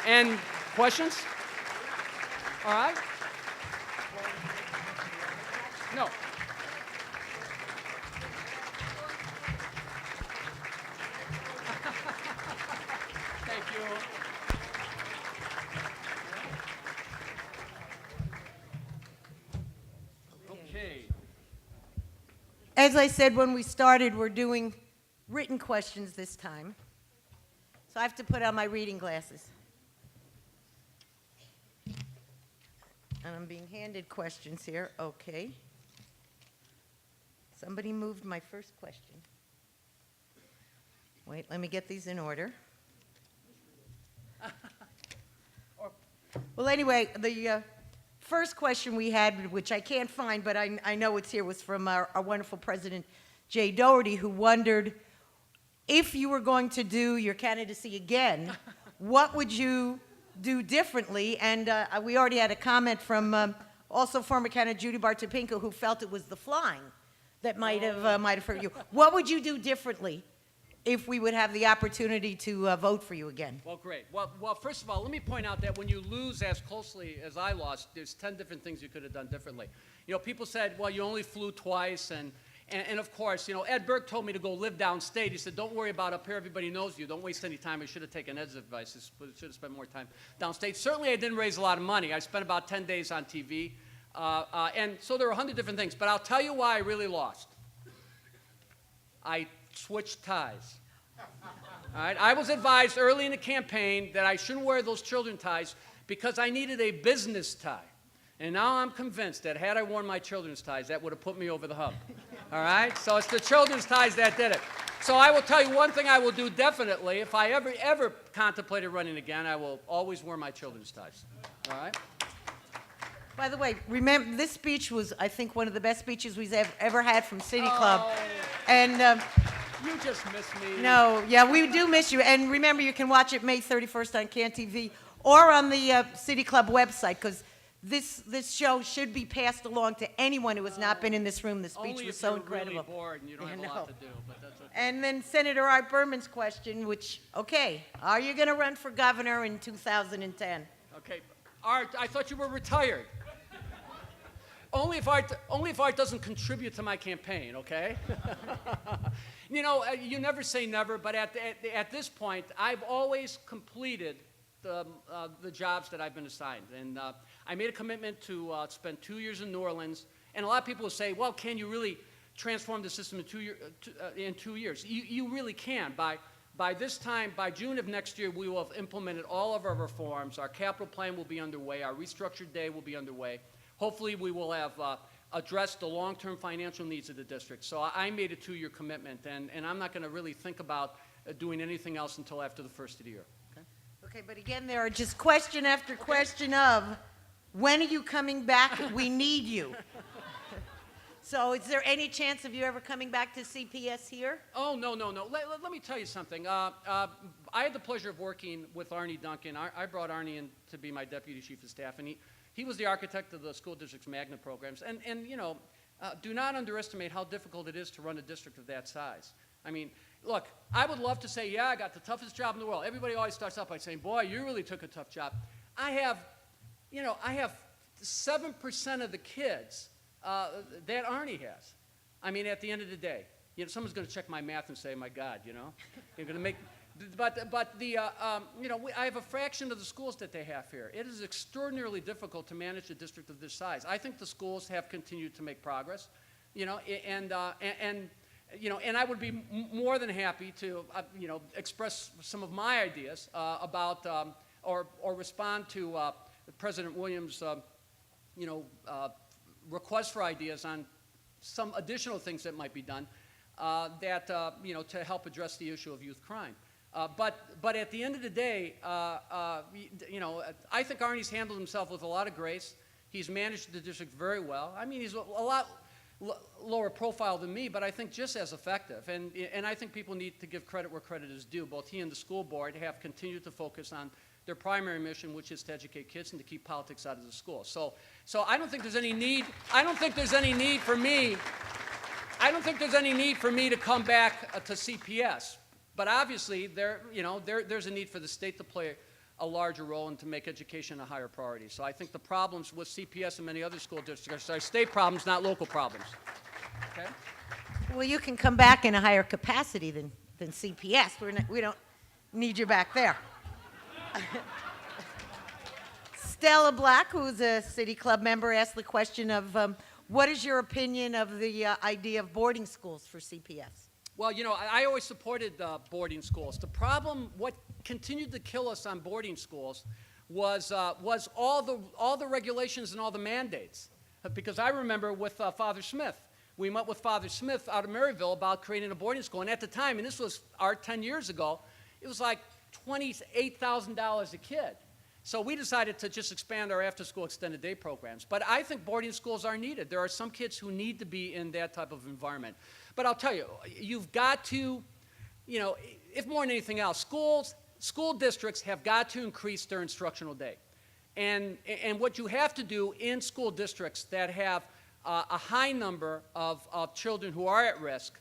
And questions? All right. No. Thank you. Okay. As I said when we started, we're doing written questions this time. So I have to put on my reading glasses. And I'm being handed questions here. Okay. Somebody moved my first question. Wait, let me get these in order. Well, anyway, the first question we had, which I can't find, but I know it's here, was from our wonderful President Jay Doherty, who wondered, if you were going to do your candidacy again, what would you do differently? And we already had a comment from also former candidate Judy Bartopinko, who felt it was the flying that might have hurt you. What would you do differently if we would have the opportunity to vote for you again? Well, great. Well, first of all, let me point out that when you lose as closely as I lost, there's 10 different things you could have done differently. You know, people said, well, you only flew twice, and of course, you know, Ed Burke told me to go live downstate. He said, don't worry about up here. Everybody knows you. Don't waste any time. I should have taken Ed's advice. I should have spent more time downstate. Certainly, I didn't raise a lot of money. I spent about 10 days on TV. And so there were 100 different things. But I'll tell you why I really lost. I switched ties. All right? I was advised early in the campaign that I shouldn't wear those children ties because I needed a business tie. And now I'm convinced that had I worn my children's ties, that would have put me over the hump. All right? So it's the children's ties that did it. So I will tell you one thing I will do definitely. If I ever contemplated running again, I will always wear my children's ties. All right? By the way, remember, this speech was, I think, one of the best speeches we've ever had from City Club. And you just miss me. no, yeah, we do miss you. And remember, you can watch it May 31st on CAN TV or on the City Club website, because this show should be passed along to anyone who has not been in this room. The speech was so incredible. Only if you're really bored and you don't have a lot to do, but that's okay. And then Senator Art Berman's question, which, okay, are you going to run for governor in 2010? Okay, Art, I thought you were retired. Only if Art doesn't contribute to my campaign, okay? You know, you never say never, but at this point, I've always completed the jobs that I've been assigned. And I made a commitment to spend 2 years in New Orleans. And a lot of people will say, well, can you really transform the system in 2 years? You really can. By this time, by June of next year, we will have implemented all of our reforms. Our capital plan will be underway. Our restructured day will be underway. Hopefully, we will have addressed the long-term financial needs of the district. So I made a 2-year commitment, and I'm not going to really think about doing anything else until after the first of the year. Okay? Okay, but again, there are just question after question of, when are you coming back? We need you. So is there any chance of you ever coming back to CPS here? Oh, no. Let me tell you something. I had the pleasure of working with Arnie Duncan. I brought Arnie in to be my deputy chief of staff, and he was the architect of the school district's magnet programs. And you know, do not underestimate how difficult it is to run a district of that size. I mean, look, I would love to say, yeah, I got the toughest job in the world. Everybody always starts out by saying, boy, you really took a tough job. I have 7% of the kids that Arnie has. I mean, at the end of the day, you know, someone's going to check my math and say, my God, you know, you're going to make, but the, you know, I have a fraction of the schools that they have here. It is extraordinarily difficult to manage a district of this size. I think the schools have continued to make progress, you know, and you know, and I would be more than happy to, you know, express some of my ideas about, or respond to President Williams' you know, request for ideas on some additional things that might be done that, you know, to help address the issue of youth crime. But at the end of the day, you know, I think Arnie's handled himself with a lot of grace. He's managed the district very well. I mean, he's a lot lower profile than me, but I think just as effective. And I think people need to give credit where credit is due. Both he and the school board have continued to focus on their primary mission, which is to educate kids and to keep politics out of the school. So I don't think there's any need. I don't think there's any need for me. I don't think there's any need for me to come back to CPS. But obviously, there's a need for the state to play a larger role and to make education a higher priority. So I think the problems with CPS and many other school districts are state problems, not local problems. Okay? Well, you can come back in a higher capacity than CPS. We don't need you back there. Stella Black, who's a City Club member, asked the question of what is your opinion of the idea of boarding schools for CPS? Well, you know, I always supported boarding schools. The problem, what continued to kill us on boarding schools was all the regulations and all the mandates. Because I remember with Father Smith, we met with Father Smith out of Maryville about creating a boarding school. And at the time, and this was 10 years ago, it was like $28,000 a kid. So we decided to just expand our after-school extended day programs. But I think boarding schools are needed. There are some kids who need to be in that type of environment. But I'll tell you, you've got to, you know, if more than anything else, school districts have got to increase their instructional day. And what you have to do in school districts that have a high number of children who are at risk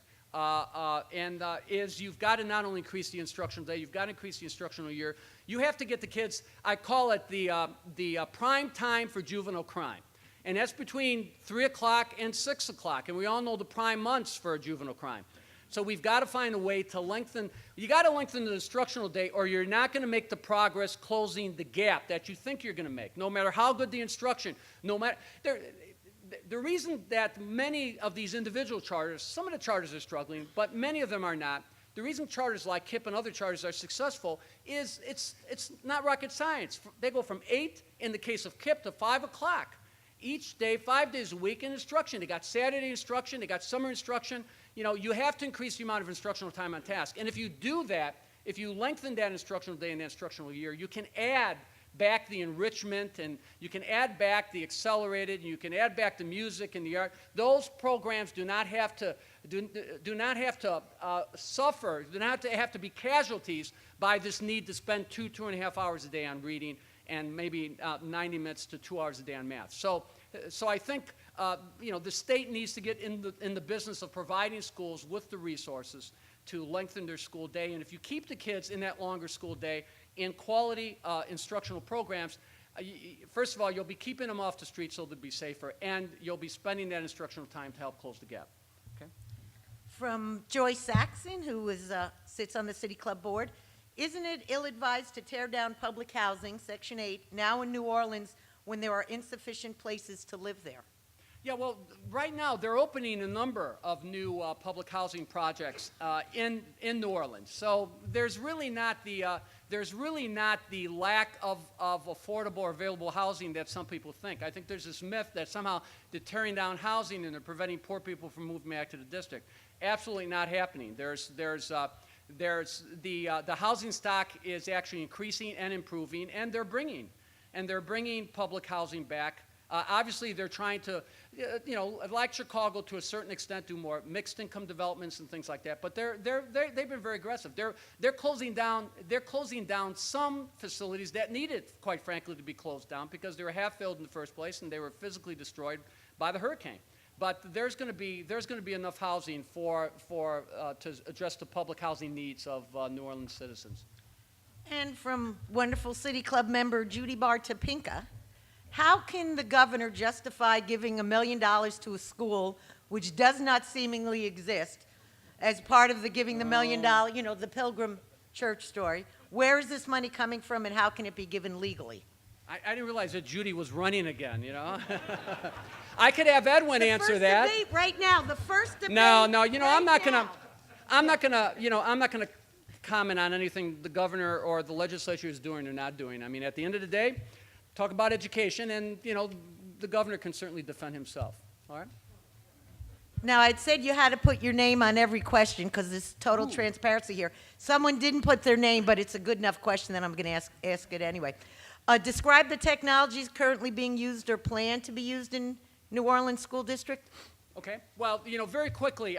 is you've got to not only increase the instructional day, you've got to increase the instructional year. You have to get the kids, I call it the prime time for juvenile crime. And that's between 3 o'clock and 6 o'clock. And we all know the prime months for a juvenile crime. So we've got to find a way to lengthen, you got to lengthen the instructional day or you're not going to make the progress closing the gap that you think you're going to make, no matter how good the instruction, no matter, the reason that many of these individual charters, some of the charters are struggling, but many of them are not, the reason charters like KIPP and other charters are successful is it's not rocket science. They go from 8, in the case of KIPP, to 5 o'clock. Each day, 5 days a week in instruction. They got Saturday instruction, they got summer instruction. You know, you have to increase the amount of instructional time on task. And if you do that, if you lengthen that instructional day and that instructional year, you can add back the enrichment and you can add back the accelerated and you can add back the music and the art. Those programs do not have to suffer, do not have to be casualties by this need to spend 2.5 hours a day on reading and maybe 90 minutes to 2 hours a day on math. So I think you know, the state needs to get in the business of providing schools with the resources to lengthen their school day. And if you keep the kids in that longer school day in quality instructional programs, first of all, you'll be keeping them off the street so they'll be safer, and you'll be spending that instructional time to help close the gap. Okay? From Joy Saxon, who sits on the City Club board, isn't it ill-advised to tear down public housing, Section 8, now in New Orleans when there are insufficient places to live there? Yeah, well, right now they're opening a number of new public housing projects in New Orleans. So there's really not the lack of affordable or available housing that some people think. I think there's this myth that somehow they're tearing down housing and they're preventing poor people from moving back to the district. Absolutely not happening. The housing stock is actually increasing and improving, and they're bringing public housing back. Obviously, they're trying to, you know, like Chicago to a certain extent, do more mixed income developments and things like that. But they've been very aggressive. They're closing down some facilities that needed, quite frankly, to be closed down because they were half filled in the first place and they were physically destroyed by the hurricane. But there's going to be enough housing to address the public housing needs of New Orleans citizens. And from wonderful City Club member Judy Bartopinka, how can the governor justify giving $1 million to a school which does not seemingly exist, as part of the giving the $1 million, you know, the Pilgrim Church story. Where is this money coming from, and how can it be given legally? I didn't realize that Judy was running again, you know? I could have Edwin answer that. The first debate right now, the first debate. No, you know, right I'm not now. gonna comment on anything the governor or the legislature is doing or not doing. I mean, at the end of the day, talk about education, and, you know, the governor can certainly defend himself, all right? Now, I'd said you had to put your name on every question because there's total transparency here. Someone didn't put their name, but it's a good enough question that I'm going to ask it anyway. Describe the technologies currently being used or planned to be used in New Orleans School District. Okay. Well, you know, very quickly,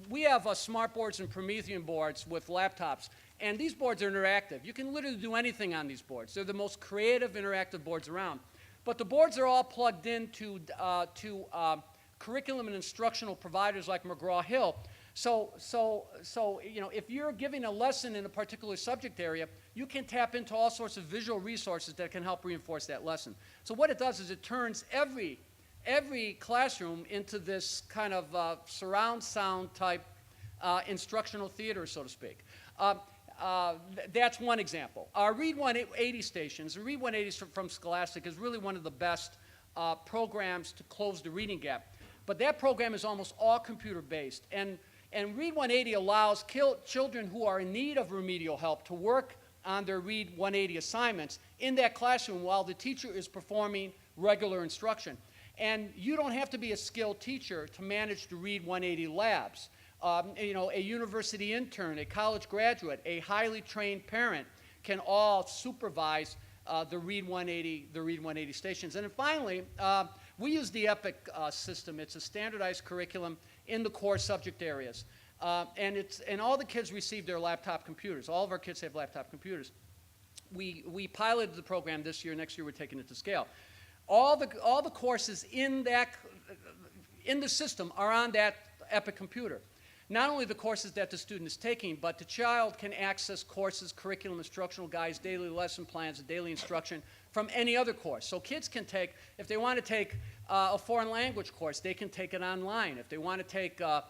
we have smart boards and Promethean boards with laptops, and these boards are interactive. You can literally do anything on these boards. They're the most creative, interactive boards around. But the boards are all plugged into curriculum and instructional providers like McGraw-Hill. So, you know, if you're giving a lesson in a particular subject area, you can tap into all sorts of visual resources that can help reinforce that lesson. So what it does is it turns every classroom into this kind of surround sound type instructional theater, so to speak. That's one example. Our Read 180 stations, the Read 180 from Scholastic is really one of the best programs to close the reading gap. But that program is almost all computer-based. And Read 180 allows children who are in need of remedial help to work on their Read 180 assignments in that classroom while the teacher is performing regular instruction. And you don't have to be a skilled teacher to manage the Read 180 labs. You know, a university intern, a college graduate, a highly trained parent can all supervise the Read 180 stations. And then finally, we use the EPIC system. It's a standardized curriculum in the core subject areas. And all the kids receive their laptop computers. All of our kids have laptop computers. We piloted the program this year. Next year, we're taking it to scale. All the courses in the system are on that EPIC computer. Not only the courses that the student is taking, but the child can access courses, curriculum, instructional guides, daily lesson plans, and daily instruction from any other course. So kids can take, if they want to take a foreign language course, they can take it online. If they want to take, an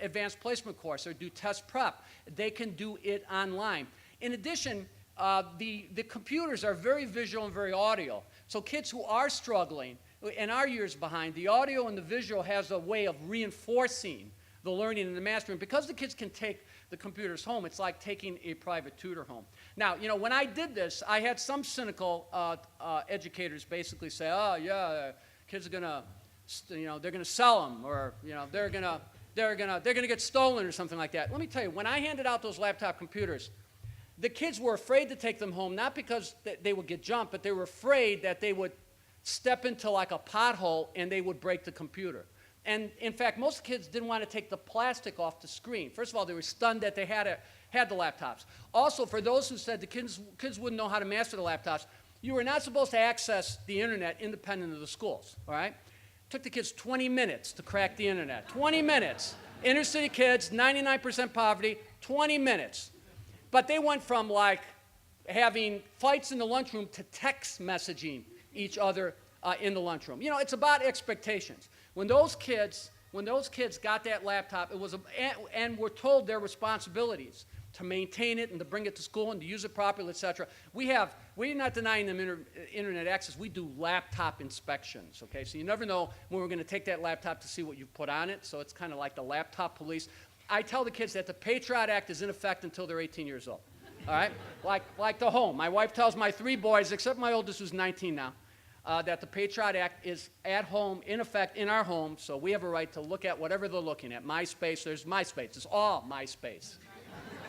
advanced placement course or do test prep, they can do it online. In addition, the computers are very visual and very audio. So kids who are struggling and are years behind, the audio and the visual has a way of reinforcing the learning and the mastering. Because the kids can take the computers home, it's like taking a private tutor home. Now, you know, when I did this, I had some cynical educators basically say, oh, yeah, kids are going to, you know, they're going to sell them, or, you know, they're going to get stolen or something like that. Let me tell you, when I handed out those laptop computers, the kids were afraid to take them home, not because they would get jumped, but they were afraid that they would step into like a pothole and they would break the computer. And in fact, most kids didn't want to take the plastic off the screen. First of all, they were stunned that they had the laptops. Also, for those who said the kids wouldn't know how to master the laptops, you were not supposed to access the internet independent of the schools, all right? It took the kids 20 minutes to crack the internet. 20 minutes. Inner city kids, 99% poverty, 20 minutes. But they went from like having fights in the lunchroom to text messaging each other in the lunchroom. You know, it's about expectations. When those kids got that laptop, it was and were told their responsibilities to maintain it and to bring it to school and to use it properly, etc. We're not denying them internet access. We do laptop inspections. Okay, so you never know when we're going to take that laptop to see what you've put on it. So it's kind of like the laptop police. I tell the kids that the Patriot Act is in effect until they're 18 years old. All right, like the home. My wife tells my 3 boys, except my oldest who's 19 now, that the Patriot Act is at home, in effect, in our home, so we have a right to look at whatever they're looking at. MySpace, there's MySpace. It's all MySpace.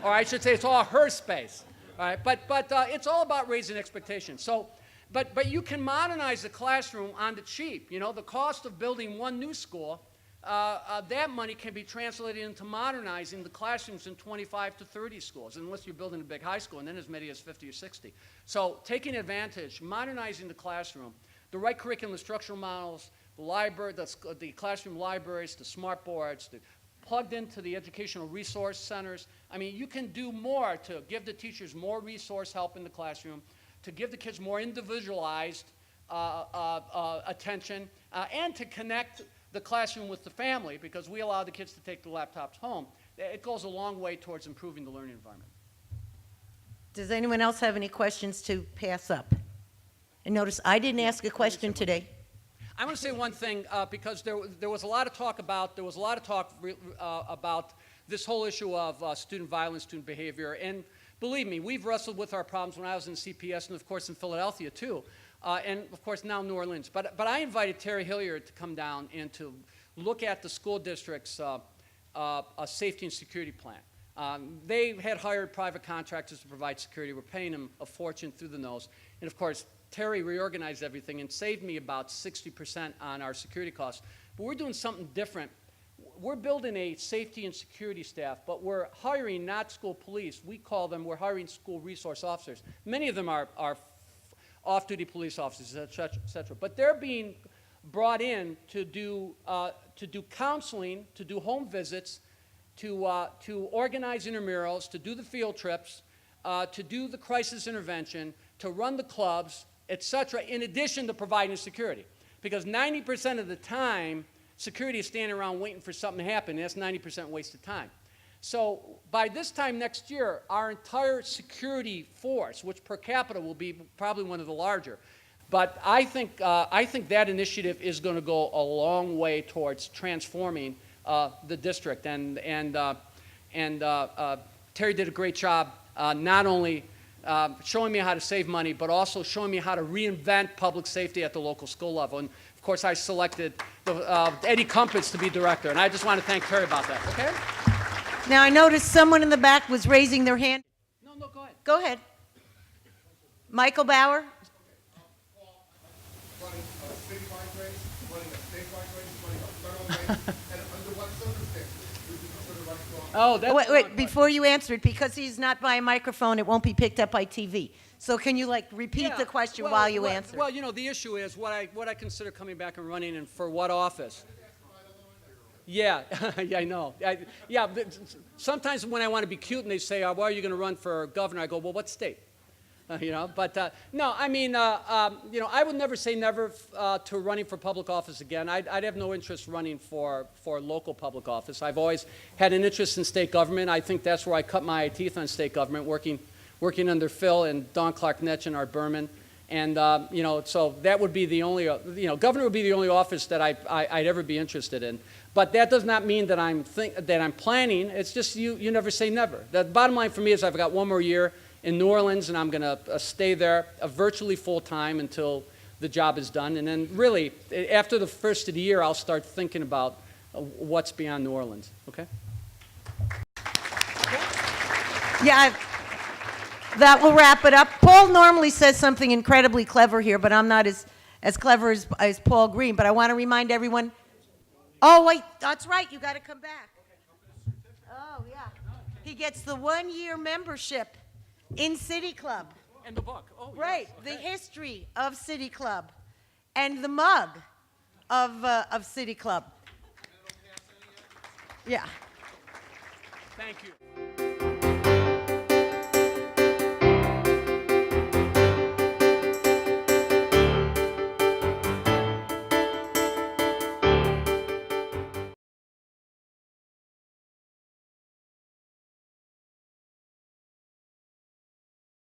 Or I should say it's all her space. All right? But it's all about raising expectations. So, but you can modernize the classroom on the cheap. You know, the cost of building one new school, that money can be translated into modernizing the classrooms in 25 to 30 schools, unless you're building a big high school, and then as many as 50 or 60. So taking advantage, modernizing the classroom, the right curriculum instructional models, the library, the classroom libraries, the smart boards, plugged into the educational resource centers. I mean, you can do more to give the teachers more resource help in the classroom, to give the kids more individualized attention, and to connect the classroom with the family, because we allow the kids to take the laptops home, it goes a long way towards improving the learning environment. Does anyone else have any questions to pass up? And notice, I didn't ask a question today. I want to say one thing, because there was a lot of talk about, about this whole issue of student violence, student behavior, and believe me, we've wrestled with our problems when I was in CPS and, of course, in Philadelphia, too, and, of course, now New Orleans. But I invited Terry Hilliard to come down and to look at the school district's safety and security plan. They had hired private contractors to provide security. We're paying them a fortune through the nose. And, of course, Terry reorganized everything and saved me about 60% on our security costs. But we're doing something different. We're building a safety and security staff, but we're hiring not school police. We're hiring school resource officers. Many of them are off-duty police officers, et cetera. But they're being brought in to do counseling, to do home visits, to organize intramurals, to do the field trips, to do the crisis intervention, to run the clubs, et cetera, in addition to providing security. Because 90% of the time, security is standing around waiting for something to happen, and that's 90% wasted time. So by this time next year, our entire security force, which per capita will be probably one of the larger, but I think that initiative is going to go a long way towards transforming the district. And Terry did a great job, not only showing me how to save money, but also showing me how to reinvent public safety at the local school level. And of course, I selected Eddie Kumpitz to be director, and I just want to thank Terry about that. Okay? Now, I noticed someone in the back was raising their hand. No, go ahead. Go ahead. Michael Bauer? Running a citywide race, running a statewide race, running a federal race, and under what circumstances would you consider running for office? Oh, that's Wait, before you answer it, because he's not by a microphone, it won't be picked up by TV. So can you, repeat the question while you answer? Well, the issue is what I consider coming back and running, and for what office. Yeah, yeah, I know. Sometimes when I want to be cute and they say, "Why are you going to run for governor?" I go, "Well, what state?" But no, I mean, I would never say never to running for public office again. I'd have no interest running for local public office. I've always had an interest in state government. I think that's where I cut my teeth on state government, working under Phil and Don Clark-Netch and Art Berman. And, so that would be the only, governor would be the only office that I'd ever be interested in. But that does not mean that I'm planning. It's just you never say never. The bottom line for me is I've got one more year in New Orleans, and I'm going to stay there virtually full-time until the job is done. And then really, after the first of the year, I'll start thinking about what's beyond New Orleans, okay? Yeah, that will wrap it up. Paul normally says something incredibly clever here, but I'm not as clever as Paul Green. But I want to remind everyone, oh, wait, that's right, you got to come back. Oh, yeah. He gets the 1-year membership in City Club. And the book. Oh, Right, yes, okay. the history of City Club and the mug of City Club. Yeah. Thank you.